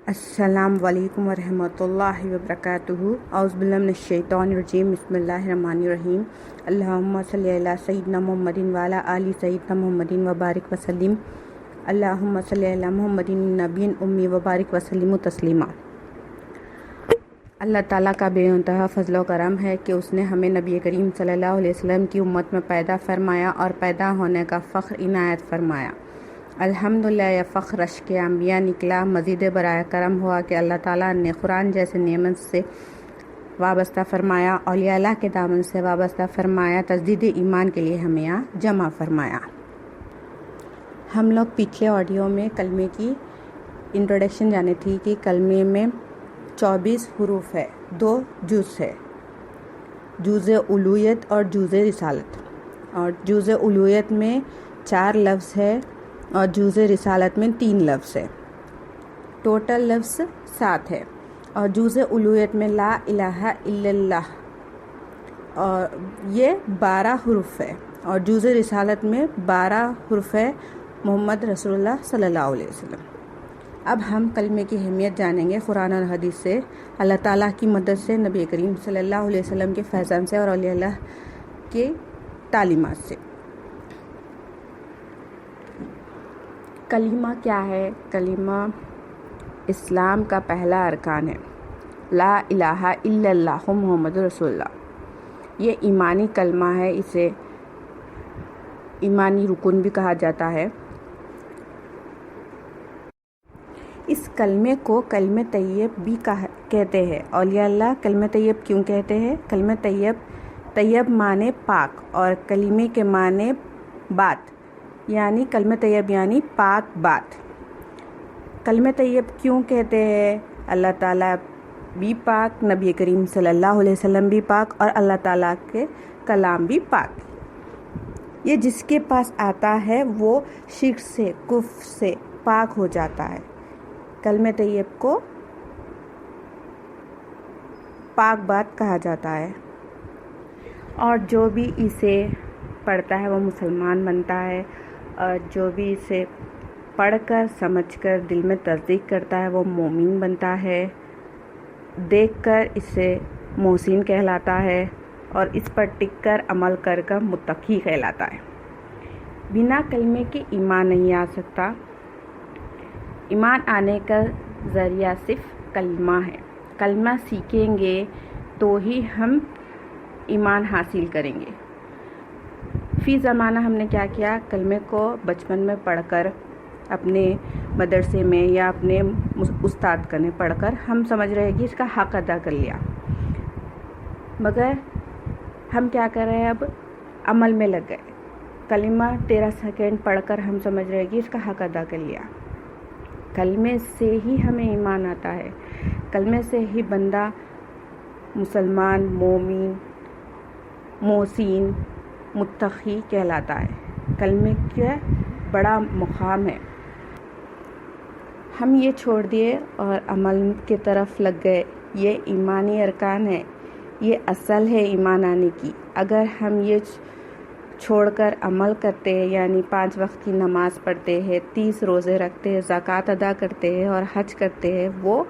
السلام علیکم ورحمۃ اللہ وبرکاتہ۔ اعوذ باللہ من الشیطان الرجیم، بسم اللہ الرحمن الرحیم۔ اللہم صلی علی سیدنا محمد وعلی آل سیدنا محمد وبارک وسلم۔ اللہم صلی علی محمد نبی امی وبارک وسلم تسلیما۔ اللہ تعالیٰ کا بے انتہا فضل و کرم ہے کہ اس نے ہمیں نبی کریم صلی اللہ علیہ وسلم کی امت میں پیدا فرمایا اور پیدا ہونے کا فخر عنایت فرمایا۔ الحمدللہ، یہ فخر اشک انبیاء نکلا۔ مزید برائے کرم ہوا کہ اللہ تعالیٰ نے قرآن جیسے نعمت سے وابستہ فرمایا، اولیاء اللہ کے دامن سے وابستہ فرمایا، تجدید ایمان کے لیے ہمیں یہاں جمع فرمایا۔ ہم لوگ پچھلے آڈیو میں کلمے کی انٹروڈکشن جانے تھی کہ کلمے میں 24 حروف ہے، 2 جز ہے، جز الوہیت اور جز رسالت۔ اور جز الوہیت میں 4 لفظ ہے اور جز رسالت میں 3 لفظ ہے، ٹوٹل لفظ 7 ہے۔ اور جز الوہیت میں لا الہ الا اللہ اور یہ 12 حروف ہے، اور جز رسالت میں 12 حروف ہے، محمد رسول اللہ صلی اللہ علیہ وسلم۔ اب ہم کلمے کی اہمیت جانیں گے قرآن اور حدیث سے، اللہ تعالیٰ کی مدد سے، نبی کریم صلی اللہ علیہ وسلم کے فیضان سے اور اولیاء اللہ کے تعلیمات سے۔ کلمہ کیا ہے؟ کلمہ اسلام کا پہلا ارکان ہے، لا الہ الا اللہ محمد رسول اللہ۔ یہ ایمانی کلمہ ہے، اسے ایمانی رکن بھی کہا جاتا ہے۔ اس کلمے کو کلمہ طیب بھی کہتے ہیں۔ اولیاء اللہ کلمہ طیب کیوں کہتے ہیں؟ کلمہ طیب معنی پاک اور کلمے کے معنی بات، یعنی کلمہ طیب یعنی پاک بات۔ کلمہ طیب کیوں کہتے ہیں؟ اللہ تعالیٰ بھی پاک، نبی کریم صلی اللہ علیہ وسلم بھی پاک، اور اللہ تعالیٰ کے کلام بھی پاک۔ یہ جس کے پاس آتا ہے وہ شرک سے، کفر سے پاک ہو جاتا ہے۔ کلمہ طیب کو پاک بات کہا جاتا ہے، اور جو بھی اسے پڑھتا ہے وہ مسلمان بنتا ہے، اور جو بھی اسے پڑھ کر سمجھ کر دل میں تصدیق کرتا ہے وہ مومن بنتا ہے، دیکھ کر اسے محسن کہلاتا ہے، اور اس پر ٹک کر عمل کر کر متقی کہلاتا ہے۔ بنا کلمے کے ایمان نہیں آ سکتا۔ ایمان آنے کا ذریعہ صرف کلمہ ہے۔ کلمہ سیکھیں گے تو ہی ہم ایمان حاصل کریں گے۔ فی زمانہ ہم نے کیا کیا، کلمے کو بچپن میں پڑھ کر اپنے مدرسے میں یا اپنے استاد کا نے پڑھ کر ہم سمجھ رہے ہیں کہ اس کا حق ادا کر لیا، مگر ہم کیا کر رہے ہیں، اب عمل میں لگ گئے۔ کلمہ 13 سیکنڈ پڑھ کر ہم سمجھ رہے ہیں کہ اس کا حق ادا کر لیا۔ کلمے سے ہی ہمیں ایمان آتا ہے، کلمے سے ہی بندہ مسلمان، مومن، محسن، متقی کہلاتا ہے۔ کلمے کا بڑا مقام ہے۔ ہم یہ چھوڑ دیے اور عمل کی طرف لگ گئے۔ یہ ایمانی ارکان ہے، یہ اصل ہے ایمان آنے کی۔ اگر ہم یہ چھوڑ کر عمل کرتے ہیں، یعنی 5 وقت کی نماز پڑھتے ہیں، 30 روزے رکھتے ہیں، زکوٰۃ ادا کرتے ہیں اور حج کرتے ہیں، وہ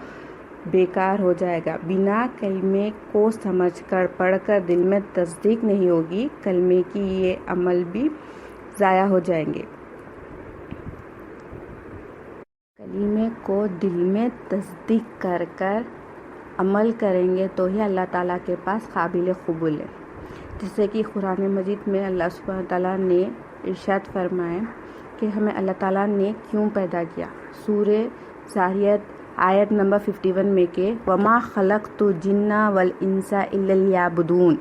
بیکار ہو جائے گا۔ بنا کلمے کو سمجھ کر پڑھ کر دل میں تصدیق نہیں ہوگی، کلمے کی یہ عمل بھی ضائع ہو جائیں گے۔ کلمے کو دل میں تصدیق کر کر عمل کریں گے تو ہی اللہ تعالیٰ کے پاس قابل قبول ہے۔ جیسے کہ قرآن مجید میں اللہ سبحانہ تعالیٰ نے ارشاد فرمایا کہ ہمیں اللہ تعالیٰ نے کیوں پیدا کیا۔ سورہ ذاریات آیت نمبر 51 میں کہ وَمَا خَلَقْتُ الْجِنَّ وَالْإِنسَ إِلَّا لِيَعْبُدُونِ۔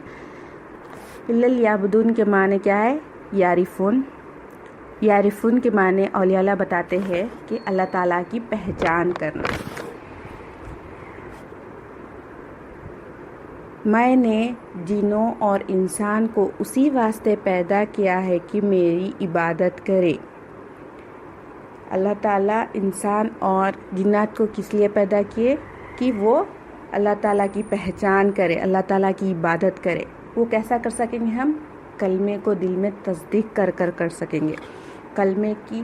إِلَّا لِيَعْبُدُونِ کے معنی کیا ہے؟ یعرفون۔ یعرفون کے معنی اولیاء اللہ بتاتے ہیں کہ اللہ تعالیٰ کی پہچان کرنا۔ میں نے جنوں اور انسان کو اسی واسطے پیدا کیا ہے کہ میری عبادت کرے۔ اللہ تعالیٰ انسان اور جنات کو کس لیے پیدا کیے؟ کہ وہ اللہ تعالیٰ کی پہچان کرے، اللہ تعالیٰ کی عبادت کرے۔ وہ کیسا کر سکیں گے؟ ہم کلمے کو دل میں تصدیق کر کر سکیں گے۔ کلمے کی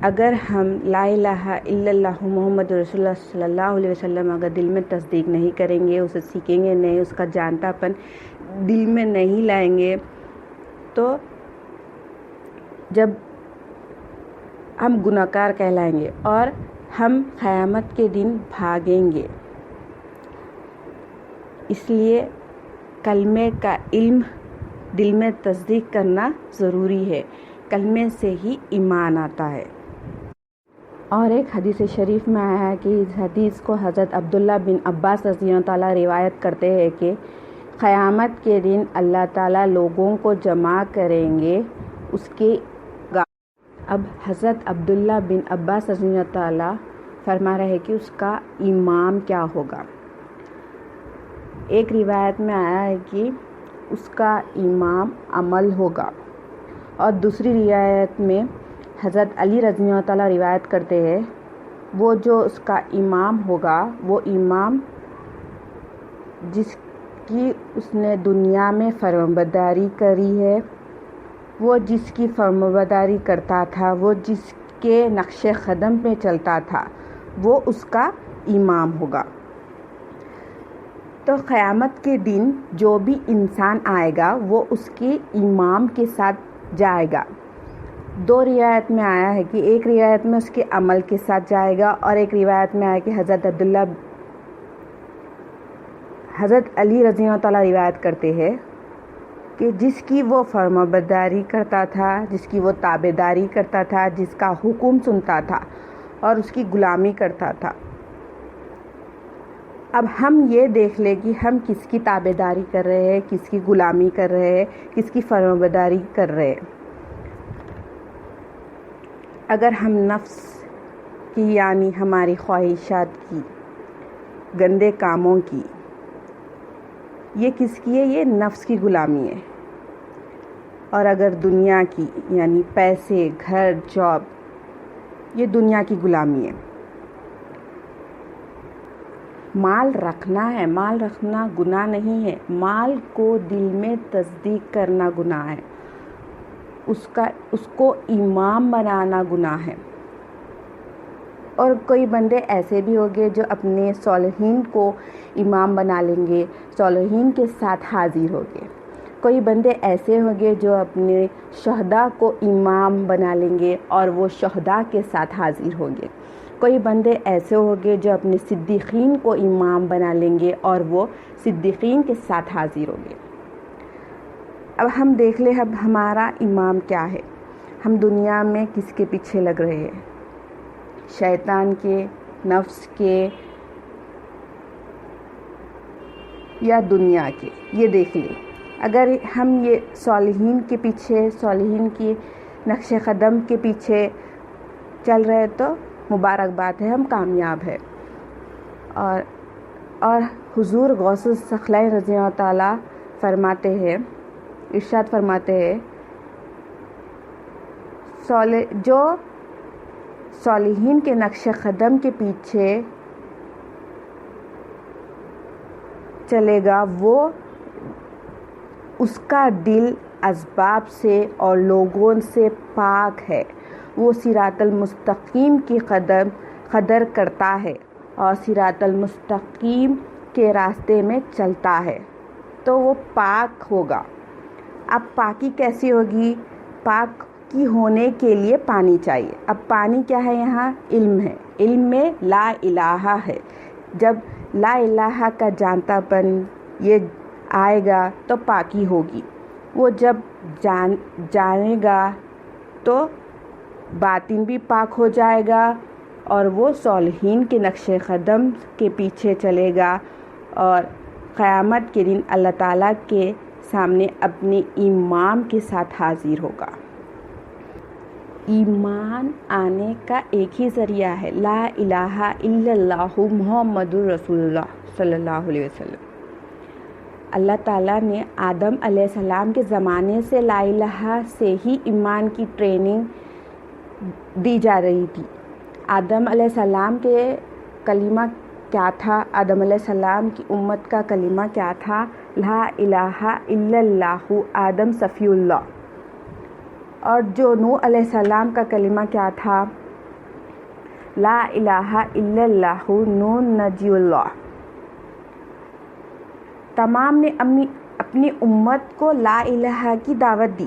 اگر ہم لا الہ الا اللہ محمد رسول اللہ صلی اللہ علیہ وسلم اگر دل میں تصدیق نہیں کریں گے، اسے سیکھیں گے نہیں، اس کا جانتا پن دل میں نہیں لائیں گے، تو جب ہم گناہ گار کہلائیں گے اور ہم قیامت کے دن بھاگیں گے۔ اس لیے کلمے کا علم دل میں تصدیق کرنا ضروری ہے، کلمے سے ہی ایمان آتا ہے۔ اور ایک حدیث شریف میں آیا ہے کہ اس حدیث کو حضرت عبداللہ بن عباس رضی اللہ تعالیٰ روایت کرتے ہیں کہ قیامت کے دن اللہ تعالیٰ لوگوں کو جمع کریں گے اس کے اب حضرت عبداللہ بن عباس رضی اللہ تعالیٰ فرما رہے ہیں کہ اس کا امام کیا ہوگا۔ ایک روایت میں آیا ہے کہ اس کا امام عمل ہوگا، اور دوسری روایت میں حضرت علی رضی اللہ تعالیٰ روایت کرتے ہیں وہ جو اس کا امام ہوگا وہ امام جس کی اس نے دنیا میں فرمانبرداری کری ہے، وہ جس کی فرمانبرداری کرتا تھا، وہ جس کے نقش قدم پہ چلتا تھا، وہ اس کا امام ہوگا۔ تو قیامت کے دن جو بھی انسان آئے گا وہ اس کے امام کے ساتھ جائے گا۔ دو روایت میں آیا ہے کہ ایک روایت میں اس کے عمل کے ساتھ جائے گا، اور ایک روایت میں آیا کہ حضرت علی رضی اللہ تعالیٰ روایت کرتے ہیں کہ جس کی وہ فرمانبرداری کرتا تھا، جس کی وہ تابعداری کرتا تھا، جس کا حکم سنتا تھا اور اس کی غلامی کرتا تھا۔ اب ہم یہ دیکھ لیں کہ ہم کس کی تابعداری کر رہے ہیں، کس کی غلامی کر رہے ہیں، کس کی فرمانبرداری کر رہے ہیں۔ اگر ہم نفس کی یعنی ہماری خواہشات کی، گندے کاموں کی، یہ کس کی ہے؟ یہ نفس کی غلامی ہے۔ اور اگر دنیا کی یعنی پیسے، گھر، جاب، یہ دنیا کی غلامی ہے۔ مال رکھنا ہے، مال رکھنا گناہ نہیں ہے، مال کو دل میں تصدیق کرنا گناہ ہے، اس کو امام بنانا گناہ ہے۔ اور کوئی بندے ایسے بھی ہوگے جو اپنے صالحین کو امام بنا لیں گے، صالحین کے ساتھ حاضر ہوگے۔ کوئی بندے ایسے ہوگے جو اپنے شہداء کو امام بنا لیں گے اور وہ شہداء کے ساتھ حاضر ہوگے۔ کوئی بندے ایسے ہوگے جو اپنے صدیقین کو امام بنا لیں گے اور وہ صدیقین کے ساتھ حاضر ہوگے۔ اب ہم دیکھ لیں اب ہمارا امام کیا ہے۔ ہم دنیا میں کس کے پیچھے لگ رہے ہیں؟ شیطان کے، نفس کے یا دنیا کے؟ یہ دیکھ لیں۔ اگر ہم یہ صالحین کے پیچھے، صالحین کی نقش قدم کے پیچھے چل رہے تو مبارکباد ہے، ہم کامیاب ہیں۔ اور حضور غوث الثقلین رضی اللہ تعالیٰ فرماتے ہیں، ارشاد فرماتے ہیں، جو صالحین کے نقش قدم کے پیچھے چلے گا وہ اس کا دل اسباب سے اور لوگوں سے پاک ہے، وہ صراط المستقیم کی قدر کرتا ہے اور صراط المستقیم کے راستے میں چلتا ہے، تو وہ پاک ہوگا۔ اب پاکی کیسی ہوگی؟ پاک کی ہونے کے لیے پانی چاہیے۔ اب پانی کیا ہے؟ یہاں علم ہے، علم میں لا الہ ہے۔ جب لا الہ کا جانتا پن یہ آئے گا تو پاکی ہوگی۔ وہ جب جانے گا تو باطن بھی پاک ہو جائے گا اور وہ صالحین کے نقش قدم کے پیچھے چلے گا اور قیامت کے دن اللہ تعالیٰ کے سامنے اپنے امام کے ساتھ حاضر ہوگا۔ ایمان آنے کا ایک ہی ذریعہ ہے، لا الہ الا اللہ محمد رسول اللہ صلی اللہ علیہ وسلم۔ اللہ تعالیٰ نے آدم علیہ السلام کے زمانے سے لا الہ سے ہی ایمان کی ٹریننگ دی جا رہی تھی۔ آدم علیہ السلام کے کلمہ کیا تھا؟ آدم علیہ السلام کی امت کا کلمہ کیا تھا؟ لا الہ الا اللہ، آدم صفی اللہ۔ اور جو نوح علیہ السلام کا کلمہ کیا تھا؟ لا الہ الا اللہ نون نجی اللہ۔ تمام نے اپنی امت کو لا الہ کی دعوت دی۔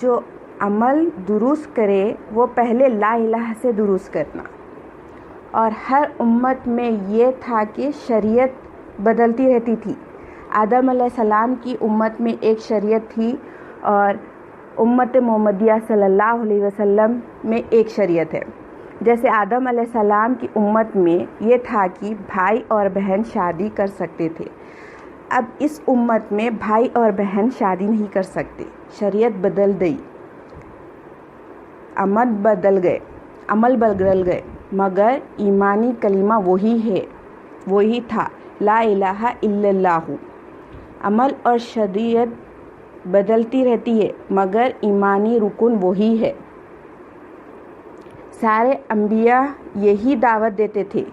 جو عمل درست کرے وہ پہلے لا الہ سے درست کرنا۔ اور ہر امت میں یہ تھا کہ شریعت بدلتی رہتی تھی۔ آدم علیہ السلام کی امت میں ایک شریعت تھی اور امت محمدیہ صلی اللہ علیہ وسلم میں ایک شریعت ہے۔ جیسے آدم علیہ السلام کی امت میں یہ تھا کہ بھائی اور بہن شادی کر سکتے تھے، اب اس امت میں بھائی اور بہن شادی نہیں کر سکتے۔ شریعت بدل گئی، عمل بدل گئے، مگر ایمانی کلمہ وہی تھا، لا الہ الا اللہ۔ عمل اور شریعت بدلتی رہتی ہے مگر ایمانی رکن وہی ہے۔ سارے انبیاء یہی دعوت دیتے تھے۔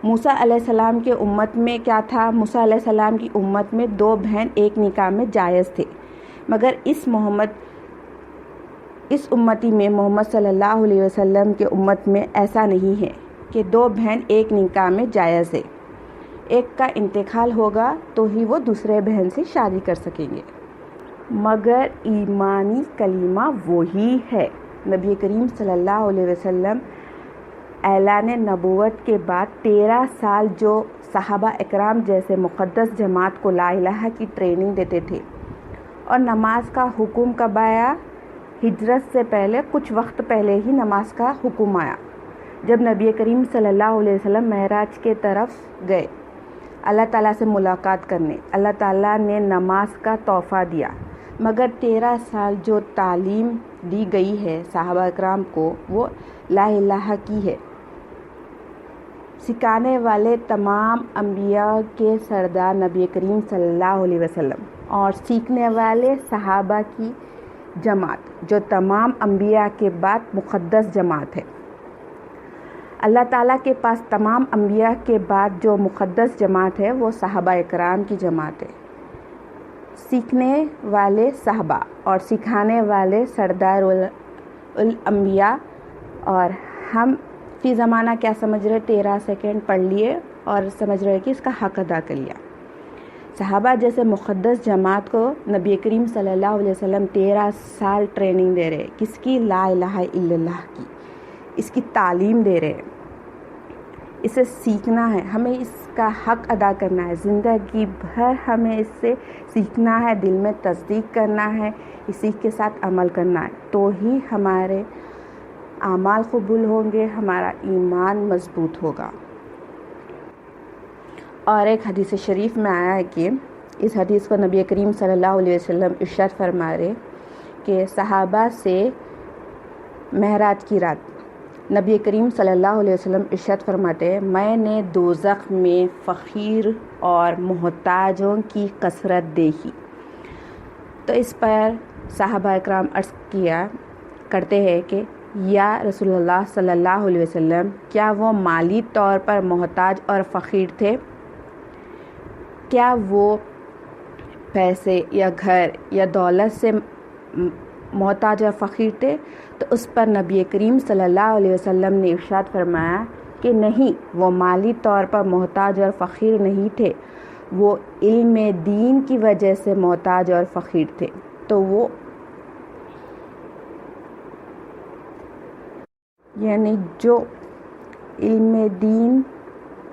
موسیٰ علیہ السلام کے امت میں کیا تھا؟ موسیٰ علیہ السلام کی امت میں 2 بہن ایک نکاح میں جائز تھے، مگر اس امتی میں محمد صلی اللہ علیہ وسلم کے امت میں ایسا نہیں ہے کہ 2 بہن ایک نکاح میں جائز ہے۔ ایک کا انتقال ہوگا تو ہی وہ دوسرے بہن سے شادی کر سکیں گے، مگر ایمانی کلمہ وہی ہے۔ نبی کریم صلی اللہ علیہ وسلم اعلان نبوت کے بعد 13 سال جو صحابہ اکرام جیسے مقدس جماعت کو لا الہ کی ٹریننگ دیتے تھے، اور نماز کا حکم کب آیا؟ ہجرت سے پہلے کچھ وقت پہلے ہی نماز کا حکم آیا، جب نبی کریم صلی اللہ علیہ وسلم معراج کے طرف گئے اللہ تعالیٰ سے ملاقات کرنے۔ اللہ تعالیٰ نے نماز کا تحفہ دیا، مگر 13 سال جو تعلیم دی گئی ہے صحابہ اکرام کو وہ لا الہ کی ہے۔ سکھانے والے تمام انبیاء کے سردار نبی کریم صلی اللہ علیہ وسلم، اور سیکھنے والے صحابہ کی جماعت جو تمام انبیاء کے بعد مقدس جماعت ہے۔ اللہ تعالیٰ کے پاس تمام انبیاء کے بعد جو مقدس جماعت ہے وہ صحابہ اکرام کی جماعت ہے۔ سیکھنے والے صحابہ اور سکھانے والے سردار الانبیاء۔ اور ہم فی زمانہ کیا سمجھ رہے؟ 13 سیکنڈ پڑھ لیے اور سمجھ رہے کہ اس کا حق ادا کر لیا۔ صحابہ جیسے مقدس جماعت کو نبی کریم صلی اللہ علیہ وسلم 13 سال ٹریننگ دے رہے، کس کی؟ لا الہ الا اللہ کی، اس کی تعلیم دے رہے، اسے سیکھنا ہے، ہمیں اس کا حق ادا کرنا ہے، زندگی بھر ہمیں اس سے سیکھنا ہے، دل میں تصدیق کرنا ہے، اسی کے ساتھ عمل کرنا ہے، تو ہی ہمارے اعمال قبول ہوں گے، ہمارا ایمان مضبوط ہوگا۔ اور ایک حدیث شریف میں آیا ہے کہ اس حدیث کو نبی کریم صلی اللہ علیہ وسلم ارشاد فرما رہے کہ صحابہ سے معراج کی رات نبی کریم صلی اللہ علیہ وسلم ارشاد فرماتے ہیں، میں نے دوزخ میں فقیر اور محتاجوں کی کثرت دیکھی۔ تو اس پر صحابہ اکرام عرض کیا کرتے ہیں کہ یا رسول اللہ صلی اللہ علیہ وسلم، کیا وہ مالی طور پر محتاج اور فقیر تھے؟ کیا وہ پیسے یا گھر یا دولت سے محتاج اور فقیر تھے؟ تو اس پر نبی کریم صلی اللہ علیہ وسلم نے ارشاد فرمایا کہ نہیں، وہ مالی طور پر محتاج اور فقیر نہیں تھے، وہ علم دین کی وجہ سے محتاج اور فقیر تھے۔ تو وہ یعنی جو علم دین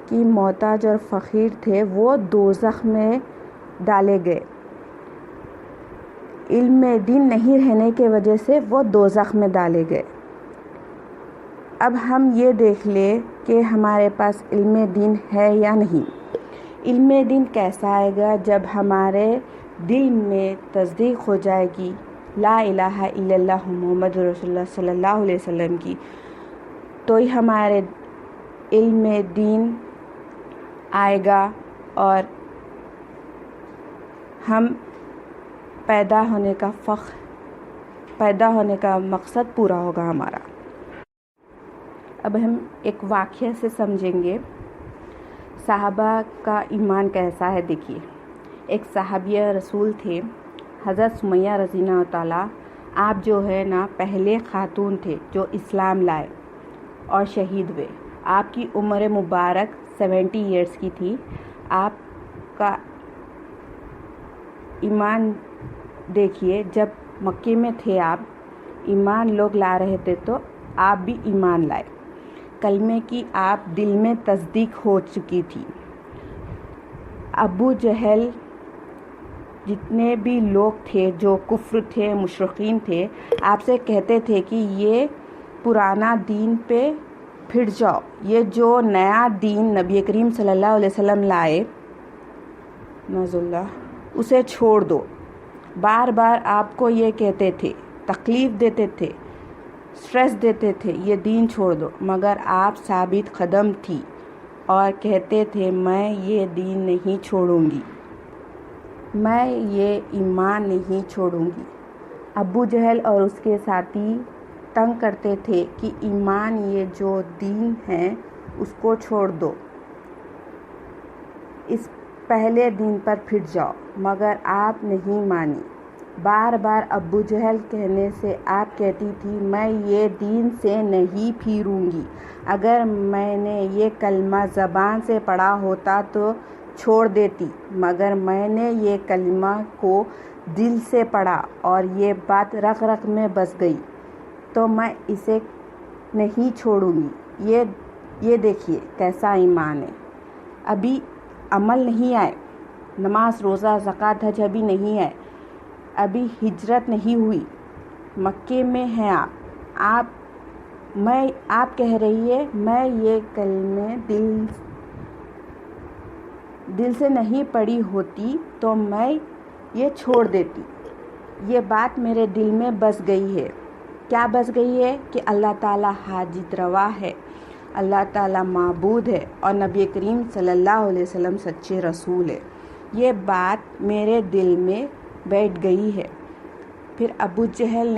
کی محتاج اور فقیر تھے وہ دوزخ میں ڈالے گئے، علم دین نہیں رہنے کی وجہ سے وہ دوزخ میں ڈالے گئے۔ اب ہم یہ دیکھ لیں کہ ہمارے پاس علم دین ہے یا نہیں۔ علم دین کیسا آئے گا؟ جب ہمارے دل میں تصدیق ہو جائے گی لا الہ الا اللہ محمد رسول اللہ صلی اللہ علیہ وسلم کی، تو ہی ہمارے علم دین آئے گا اور ہم پیدا ہونے کا مقصد پورا ہوگا ہمارا۔ اب ہم ایک واقعہ سے سمجھیں گے صحابہ کا ایمان کیسا ہے۔ دیکھیے، ایک صحابیہ رسول تھے حضرت سمیہ رضی اللہ تعالیٰ، آپ جو ہے نا پہلے خاتون تھے جو اسلام لائے، اور شہید ہوئے۔ آپ کی عمر مبارک 70 ایئرس کی تھی۔ آپ کا ایمان دیکھیے، جب مکے میں تھے آپ، ایمان لوگ لا رہے تھے تو آپ بھی ایمان لائے۔ کلمے کی آپ دل میں تصدیق ہو چکی تھی۔ ابو جہل جتنے بھی لوگ تھے جو کفر تھے، مشرکین تھے، آپ سے کہتے تھے کہ یہ پرانا دین پہ پھر جاؤ، یہ جو نیا دین نبی کریم صلی اللہ علیہ وسلم لائے نعوذ اللہ اسے چھوڑ دو۔ بار بار آپ کو یہ کہتے تھے، تکلیف دیتے تھے، سٹریس دیتے تھے، یہ دین چھوڑ دو، مگر آپ ثابت قدم تھی اور کہتے تھے میں یہ دین نہیں چھوڑوں گی، میں یہ ایمان نہیں چھوڑوں گی۔ ابو جہل اور اس کے ساتھی تنگ کرتے تھے کہ ایمان یہ جو دین ہے اس کو چھوڑ دو، اس پہلے دین پر پھر جاؤ، مگر آپ نہیں مانی۔ بار بار ابو جہل کہنے سے آپ کہتی تھی میں یہ دین سے نہیں پھروں گی، اگر میں نے یہ کلمہ زبان سے پڑھا ہوتا تو چھوڑ دیتی، مگر میں نے یہ کلمہ کو دل سے پڑھا اور یہ بات رگ رگ میں بس گئی تو میں اسے نہیں چھوڑوں گی۔ یہ دیکھیے کیسا ایمان ہے۔ ابھی عمل نہیں آئے، نماز روزہ زکوٰۃ حج ابھی نہیں آئے، ابھی ہجرت نہیں ہوئی، مکے میں ہیں آپ کہہ رہی ہے میں یہ کلمے دل سے نہیں پڑھی ہوتی تو میں یہ چھوڑ دیتی۔ یہ بات میرے دل میں بس گئی ہے۔ کیا بس گئی ہے؟ کہ اللہ تعالیٰ حاجت روا ہے، اللہ تعالیٰ معبود ہے اور نبی کریم صلی اللہ علیہ وسلم سچے رسول ہے۔ یہ بات میرے دل میں بیٹھ گئی ہے۔ پھر ابو جہل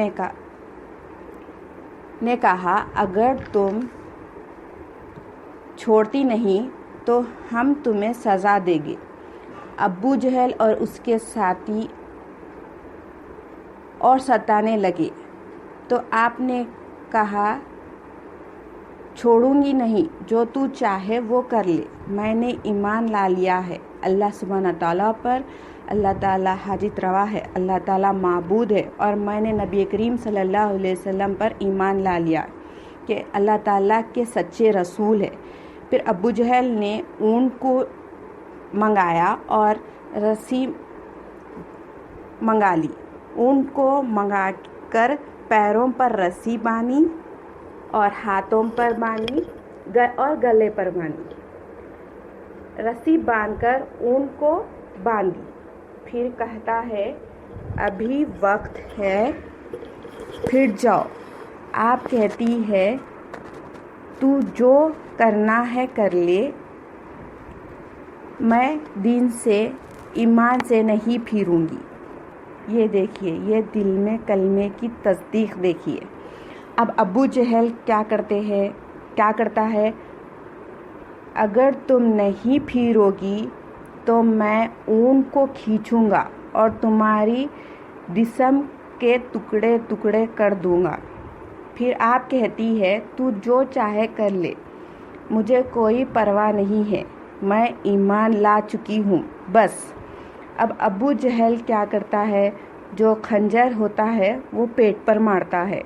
نے کہا اگر تم چھوڑتی نہیں تو ہم تمہیں سزا دیں گے۔ ابو جہل اور اس کے ساتھی اور ستانے لگے تو آپ نے کہا چھوڑوں گی نہیں، جو تو چاہے وہ کر لے، میں نے ایمان لا لیا ہے اللہ سبحانہ تعالیٰ پر، اللہ تعالیٰ حاجت روا ہے، اللہ تعالیٰ معبود ہے، اور میں نے نبی کریم صلی اللہ علیہ وسلم پر ایمان لا لیا کہ اللہ تعالیٰ کے سچے رسول ہے۔ پھر ابو جہل نے اونٹ کو منگایا اور رسی منگا لی، اونٹ کو منگا کر پیروں پر رسی باندھی اور ہاتھوں پر باندھی اور گلے پر باندھی، رسی باندھ کر اونٹ کو باندھی۔ پھر کہتا ہے ابھی وقت ہے پھر جاؤ۔ آپ کہتی ہے تو جو کرنا ہے کر لے، میں دین سے ایمان سے نہیں پھروں گی۔ یہ دیکھیے، یہ دل میں کلمے کی تصدیق دیکھیے۔ اب ابو جہل کیا کرتا ہے، اگر تم نہیں پھرو گی تو میں اونٹ کو کھینچوں گا اور تمہاری جسم کے ٹکڑے ٹکڑے کر دوں گا۔ پھر آپ کہتی ہے تو جو چاہے کر لے، مجھے کوئی پرواہ نہیں ہے، میں ایمان لا چکی ہوں بس۔ اب ابو جہل کیا کرتا ہے، جو خنجر ہوتا ہے وہ پیٹ پر مارتا ہے،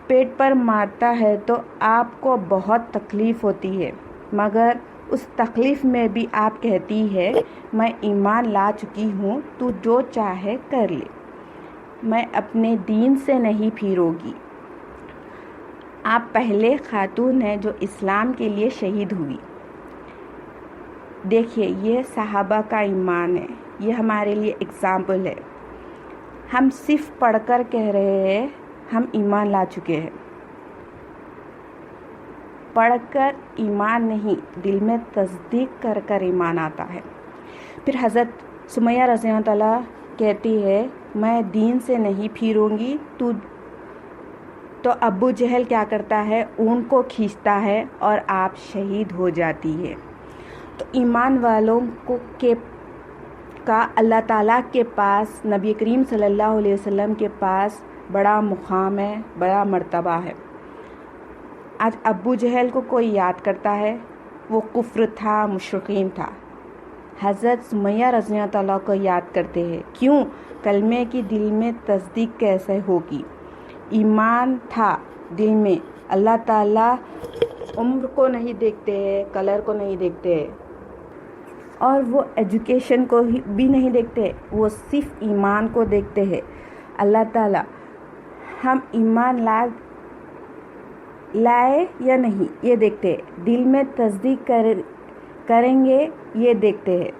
پیٹ پر مارتا ہے تو آپ کو بہت تکلیف ہوتی ہے، مگر اس تکلیف میں بھی آپ کہتی ہے میں ایمان لا چکی ہوں، تو جو چاہے کر لے، میں اپنے دین سے نہیں پھروں گی۔ آپ پہلے خاتون ہیں جو اسلام کے لیے شہید ہوئی۔ دیکھیے یہ صحابہ کا ایمان ہے، یہ ہمارے لیے اگزامپل ہے۔ ہم صرف پڑھ کر کہہ رہے ہیں ہم ایمان لا چکے ہیں، پڑھ کر ایمان نہیں، دل میں تصدیق کر کر ایمان آتا ہے۔ پھر حضرت سمیہ رضی اللہ تعالیٰ کہتی ہے میں دین سے نہیں پھروں گی، تو ابو جہل کیا کرتا ہے، اونٹ کو کھینچتا ہے اور آپ شہید ہو جاتی ہے۔ تو ایمان والوں کا اللہ تعالیٰ کے پاس، نبی کریم صلی اللہ علیہ وسلم کے پاس بڑا مقام ہے، بڑا مرتبہ ہے۔ آج ابو جہل کو کوئی یاد کرتا ہے؟ وہ کفر تھا، مشرکین تھا۔ حضرت سمیہ رضی اللہ تعالیٰ کو یاد کرتے ہیں، کیوں؟ کلمے کی دل میں تصدیق کیسے ہوگی؟ ایمان تھا دل میں۔ اللہ تعالیٰ عمر کو نہیں دیکھتے ہیں، کلر کو نہیں دیکھتے ہیں، اور وہ ایجوکیشن کو بھی نہیں دیکھتے، وہ صرف ایمان کو دیکھتے ہیں۔ اللہ تعالیٰ ہم ایمان لائے یا نہیں یہ دیکھتے ہیں، دل میں تصدیق کریں گے یہ دیکھتے ہیں۔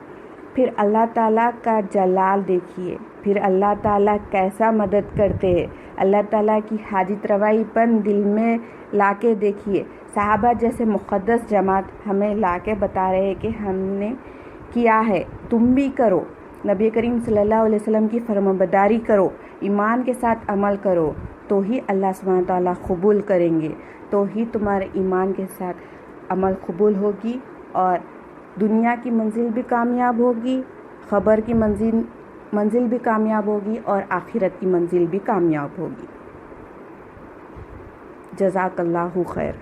پھر اللہ تعالیٰ کا جلال دیکھیے، پھر اللہ تعالیٰ کیسا مدد کرتے ہیں۔ اللہ تعالیٰ کی حاجت روائی پن دل میں لا کے دیکھیے۔ صحابہ جیسے مقدس جماعت ہمیں لا کے بتا رہے ہیں کہ ہم نے کیا ہے، تم بھی کرو۔ نبی کریم صلی اللہ علیہ وسلم کی فرمانبرداری کرو، ایمان کے ساتھ عمل کرو، تو ہی اللہ سبحانہ وتعالیٰ قبول کریں گے، تو ہی تمہارے ایمان کے ساتھ عمل قبول ہوگی، اور دنیا کی منزل بھی کامیاب ہوگی، خبر کی منزل بھی کامیاب ہوگی، اور آخرت کی منزل بھی کامیاب ہوگی۔ جزاک اللہ خیر۔